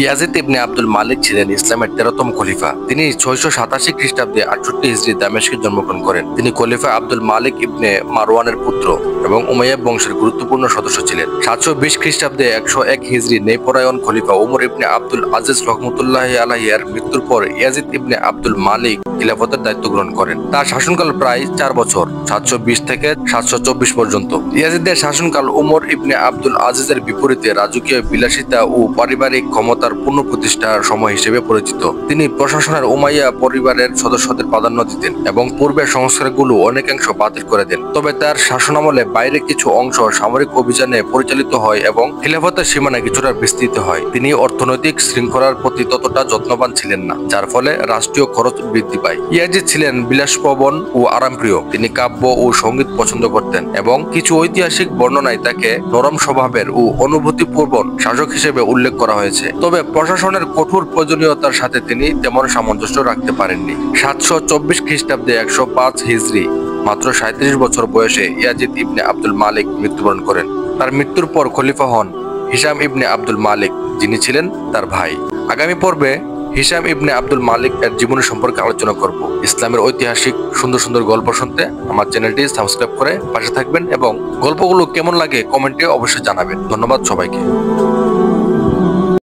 Yazid ইবনে আব্দুল মালিক ছিলেন ইসলামের 13তম খলিফা। তিনি 687 খ্রিস্টাব্দে 68 হিজরি দামেস্কে জন্মগ্রহণ করেন। তিনি খলিফা আব্দুল মালিক ইবনে মারওয়ানের পুত্র এবং উমাইয়া বংশের গুরুত্বপূর্ণ সদস্য ছিলেন। 720 খ্রিস্টাব্দে 101 হিজরি ন্যায়পরায়ণ খলিফা ওমর ইবনে আব্দুল আজিজ রহমতুল্লাহি আলাইহি এর মৃত্যুর পর ইয়াজিদ ইবনে আব্দুল মালিক খিলাফতের দায়িত্ব গ্রহণ করেন। তার শাসনকাল প্রায় 4 বছর, 720 থেকে 724 পর্যন্ত। ইয়াজিদের শাসনকাল উমর ইবনে আব্দুল আজিজের বিপরীতে রাজকীয় বিলাসিতা ও পারিবারিক ক্ষমতার পূর্ণ প্রতিষ্ঠার সময় হিসেবে পরিচিত। তিনি প্রশাসনের উমাইয়া পরিবারের সদস্যদের প্রাধান্য দিতেন এবং পূর্বের সংস্কারগুলো অনেকাংশ বাতিল করে দেন। তবে তার শাসনামলে বাইরে কিছু অংশ সামরিক অভিযানে পরিচালিত হয় এবং খিলাফতের সীমানা কিছুটা বিস্তৃত হয়। তিনি অর্থনৈতিক শৃঙ্খলার প্রতি ততটা যত্নবান ছিলেন না, যার ফলে রাষ্ট্রীয় খরচ বৃদ্ধি পায়। ইয়াজিদ ছিলেন বিলাসপ্রবণ ও আরামপ্রিয়। তিনি কাব্য ও সঙ্গীত পছন্দ করতেন এবং কিছু ঐতিহাসিক বর্ণনায় তাকে নরম স্বভাবের ও অনুভূতিপূর্ণ শাসক হিসেবে উল্লেখ করা হয়েছে। তবে প্রশাসনের কঠোর প্রয়োজনীয়তার সাথে তিনি তেমন সামঞ্জস্য রাখতে পারেননি। 724 খ্রিস্টাব্দে 105 হিজরি মাত্র 37 বছর বয়সে ইয়াজিদ ইবনে আব্দুল মালিক মৃত্যুবরণ করেন। তার মৃত্যুর পর খলিফা হন হিশাম ইবনে আব্দুল মালিক, যিনি ছিলেন তার ভাই। আগামী পর্বে হিশাম ইবনে আব্দুল মালিক এর জীবনী সম্পর্কে আলোচনা করব। ইসলামের ঐতিহাসিক সুন্দর সুন্দর গল্প শুনতে আমার চ্যানেলটি সাবস্ক্রাইব করে পাশে থাকবেন এবং গল্পগুলো কেমন লাগে কমেন্টে অবশ্যই জানাবেন। ধন্যবাদ সবাইকে।